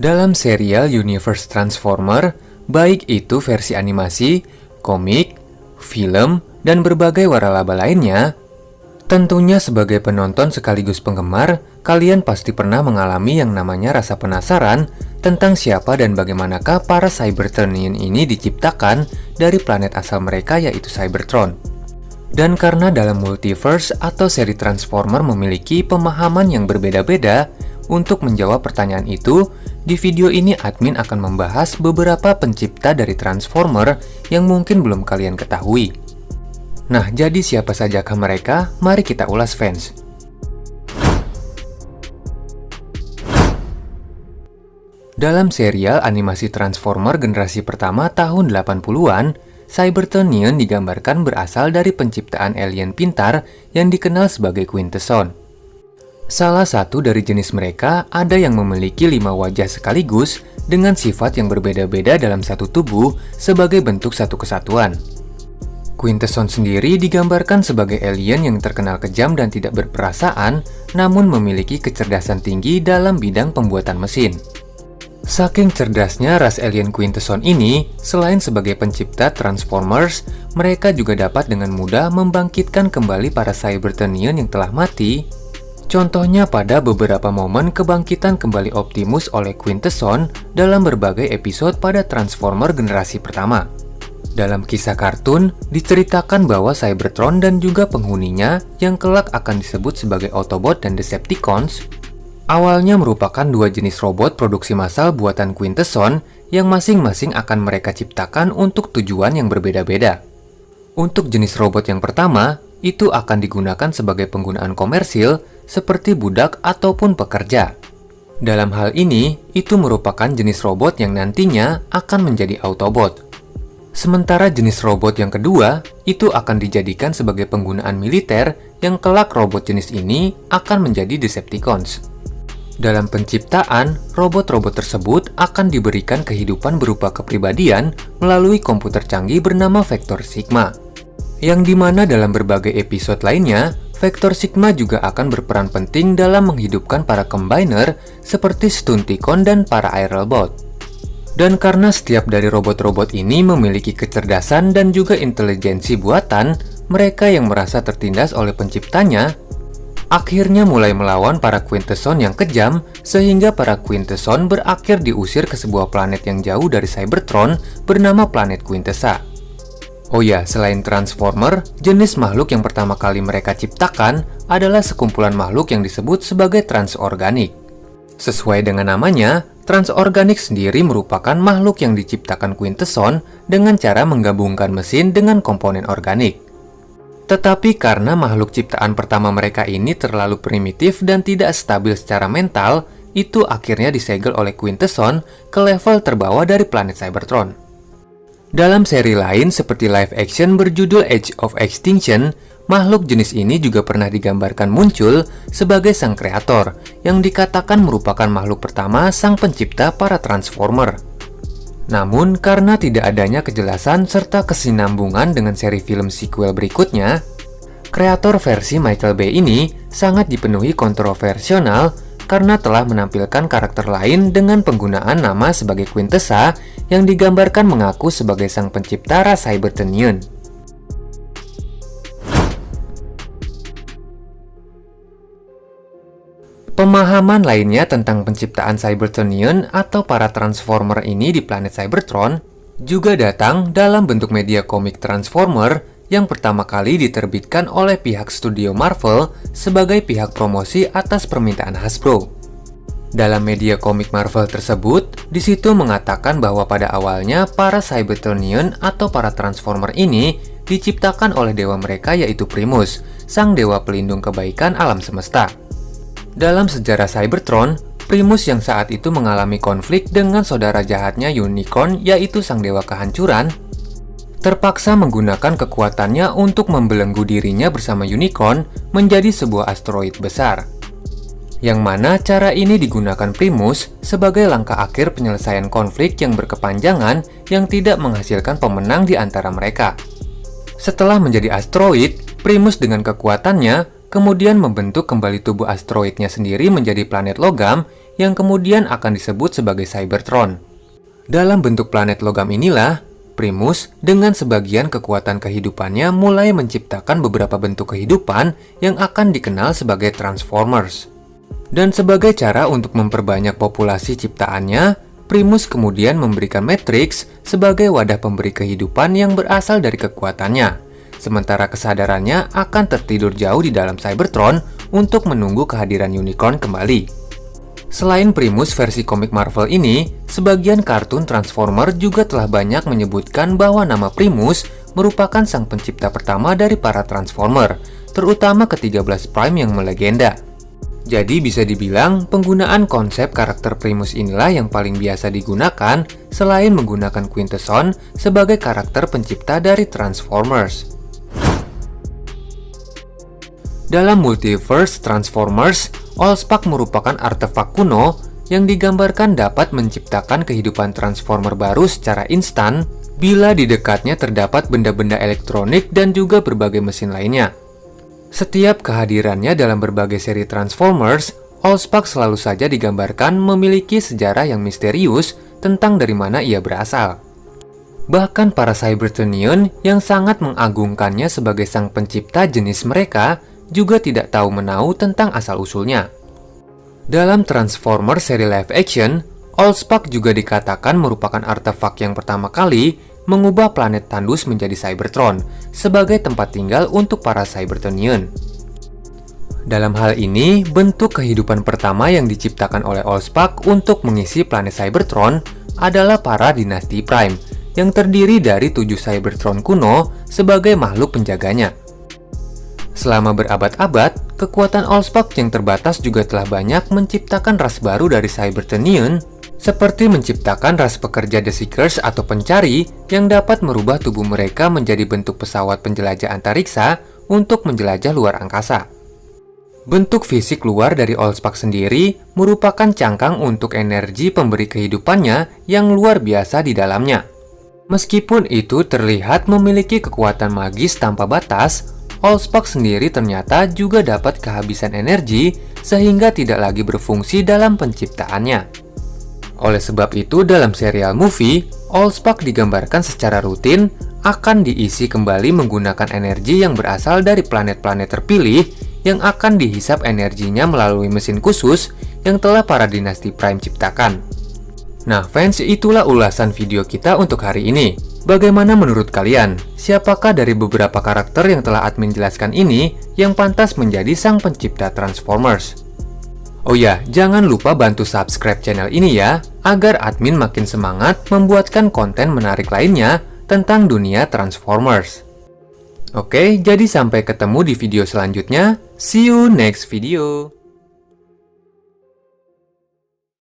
Dalam serial Universe Transformer, baik itu versi animasi, komik, film, dan berbagai waralaba lainnya, tentunya sebagai penonton sekaligus penggemar, kalian pasti pernah mengalami yang namanya rasa penasaran tentang siapa dan bagaimanakah para Cybertronian ini diciptakan dari planet asal mereka yaitu Cybertron. Dan karena dalam multiverse atau seri Transformer memiliki pemahaman yang berbeda-beda, untuk menjawab pertanyaan itu, di video ini admin akan membahas beberapa pencipta dari Transformer yang mungkin belum kalian ketahui. Nah, jadi siapa sajakah mereka? Mari kita ulas fans. Dalam serial animasi Transformer generasi pertama tahun 80-an, Cybertronian digambarkan berasal dari penciptaan alien pintar yang dikenal sebagai Quintesson. Salah satu dari jenis mereka ada yang memiliki 5 wajah sekaligus dengan sifat yang berbeda-beda dalam satu tubuh sebagai bentuk satu kesatuan. Quintesson sendiri digambarkan sebagai alien yang terkenal kejam dan tidak berperasaan, namun memiliki kecerdasan tinggi dalam bidang pembuatan mesin. Saking cerdasnya ras alien Quintesson ini, selain sebagai pencipta Transformers, mereka juga dapat dengan mudah membangkitkan kembali para Cybertronian yang telah mati. Contohnya pada beberapa momen kebangkitan kembali Optimus oleh Quintesson dalam berbagai episode pada Transformer generasi pertama. Dalam kisah kartun, diceritakan bahwa Cybertron dan juga penghuninya yang kelak akan disebut sebagai Autobot dan Decepticons, awalnya merupakan dua jenis robot produksi massal buatan Quintesson yang masing-masing akan mereka ciptakan untuk tujuan yang berbeda-beda. Untuk jenis robot yang pertama, itu akan digunakan sebagai penggunaan komersil seperti budak ataupun pekerja. Dalam hal ini, itu merupakan jenis robot yang nantinya akan menjadi Autobot. Sementara jenis robot yang kedua, itu akan dijadikan sebagai penggunaan militer yang kelak robot jenis ini akan menjadi Decepticons. Dalam penciptaan, robot-robot tersebut akan diberikan kehidupan berupa kepribadian melalui komputer canggih bernama Vector Sigma. Yang dimana dalam berbagai episode lainnya, Vector Sigma juga akan berperan penting dalam menghidupkan para Combiner seperti Stunticon dan para Aerobot. Dan karena setiap dari robot-robot ini memiliki kecerdasan dan juga intelijensi buatan, mereka yang merasa tertindas oleh penciptanya, akhirnya mulai melawan para Quintesson yang kejam, sehingga para Quintesson berakhir diusir ke sebuah planet yang jauh dari Cybertron bernama planet Quintessa. Oh ya, selain Transformer, jenis makhluk yang pertama kali mereka ciptakan adalah sekumpulan makhluk yang disebut sebagai transorganik. Sesuai dengan namanya, transorganik sendiri merupakan makhluk yang diciptakan Quintesson dengan cara menggabungkan mesin dengan komponen organik. Tetapi karena makhluk ciptaan pertama mereka ini terlalu primitif dan tidak stabil secara mental, itu akhirnya disegel oleh Quintesson ke level terbawah dari planet Cybertron. Dalam seri lain seperti live action berjudul Age of Extinction, makhluk jenis ini juga pernah digambarkan muncul sebagai sang kreator, yang dikatakan merupakan makhluk pertama sang pencipta para Transformer. Namun, karena tidak adanya kejelasan serta kesinambungan dengan seri film sequel berikutnya, kreator versi Michael Bay ini sangat dipenuhi kontroversial karena telah menampilkan karakter lain dengan penggunaan nama sebagai Quintessa yang digambarkan mengaku sebagai sang pencipta ras Cybertronian. Pemahaman lainnya tentang penciptaan Cybertronian atau para Transformer ini di planet Cybertron juga datang dalam bentuk media komik Transformer yang pertama kali diterbitkan oleh pihak studio Marvel sebagai pihak promosi atas permintaan Hasbro. Dalam media komik Marvel tersebut, di situ mengatakan bahwa pada awalnya para Cybertronian atau para Transformer ini diciptakan oleh dewa mereka yaitu Primus, sang dewa pelindung kebaikan alam semesta. Dalam sejarah Cybertron, Primus yang saat itu mengalami konflik dengan saudara jahatnya Unicorn yaitu sang dewa kehancuran, terpaksa menggunakan kekuatannya untuk membelenggu dirinya bersama Unicorn menjadi sebuah asteroid besar. Yang mana cara ini digunakan Primus sebagai langkah akhir penyelesaian konflik yang berkepanjangan yang tidak menghasilkan pemenang di antara mereka. Setelah menjadi asteroid, Primus dengan kekuatannya kemudian membentuk kembali tubuh asteroidnya sendiri menjadi planet logam yang kemudian akan disebut sebagai Cybertron. Dalam bentuk planet logam inilah, Primus dengan sebagian kekuatan kehidupannya mulai menciptakan beberapa bentuk kehidupan yang akan dikenal sebagai Transformers. Dan sebagai cara untuk memperbanyak populasi ciptaannya, Primus kemudian memberikan Matrix sebagai wadah pemberi kehidupan yang berasal dari kekuatannya. Sementara kesadarannya akan tertidur jauh di dalam Cybertron untuk menunggu kehadiran Unicorn kembali. Selain Primus versi komik Marvel ini, sebagian kartun Transformer juga telah banyak menyebutkan bahwa nama Primus merupakan sang pencipta pertama dari para Transformer, terutama ke-13 Prime yang melegenda. Jadi bisa dibilang penggunaan konsep karakter Primus inilah yang paling biasa digunakan selain menggunakan Quintesson sebagai karakter pencipta dari Transformers. Dalam Multiverse Transformers, Allspark merupakan artefak kuno yang digambarkan dapat menciptakan kehidupan Transformer baru secara instan bila di dekatnya terdapat benda-benda elektronik dan juga berbagai mesin lainnya. Setiap kehadirannya dalam berbagai seri Transformers, Allspark selalu saja digambarkan memiliki sejarah yang misterius tentang dari mana ia berasal. Bahkan para Cybertronian yang sangat mengagungkannya sebagai sang pencipta jenis mereka juga tidak tahu menau tentang asal-usulnya. Dalam Transformers seri live action, Allspark juga dikatakan merupakan artefak yang pertama kali mengubah planet Tandus menjadi Cybertron sebagai tempat tinggal untuk para Cybertronian. Dalam hal ini, bentuk kehidupan pertama yang diciptakan oleh Allspark untuk mengisi planet Cybertron adalah para dinasti Prime, yang terdiri dari 7 Cybertron kuno sebagai makhluk penjaganya. Selama berabad-abad, kekuatan Allspark yang terbatas juga telah banyak menciptakan ras baru dari Cybertronian, seperti menciptakan ras pekerja The Seekers atau pencari yang dapat merubah tubuh mereka menjadi bentuk pesawat penjelajah antariksa untuk menjelajah luar angkasa. Bentuk fisik luar dari Allspark sendiri merupakan cangkang untuk energi pemberi kehidupannya yang luar biasa di dalamnya. Meskipun itu terlihat memiliki kekuatan magis tanpa batas, Allspark sendiri ternyata juga dapat kehabisan energi sehingga tidak lagi berfungsi dalam penciptaannya. Oleh sebab itu dalam serial movie, Allspark digambarkan secara rutin akan diisi kembali menggunakan energi yang berasal dari planet-planet terpilih yang akan dihisap energinya melalui mesin khusus yang telah para dinasti Prime ciptakan. Nah fans, itulah ulasan video kita untuk hari ini. Bagaimana menurut kalian? Siapakah dari beberapa karakter yang telah admin jelaskan ini yang pantas menjadi sang pencipta Transformers? Oh ya, jangan lupa bantu subscribe channel ini ya, agar admin makin semangat membuatkan konten menarik lainnya tentang dunia Transformers. Oke, jadi sampai ketemu di video selanjutnya. See you next video.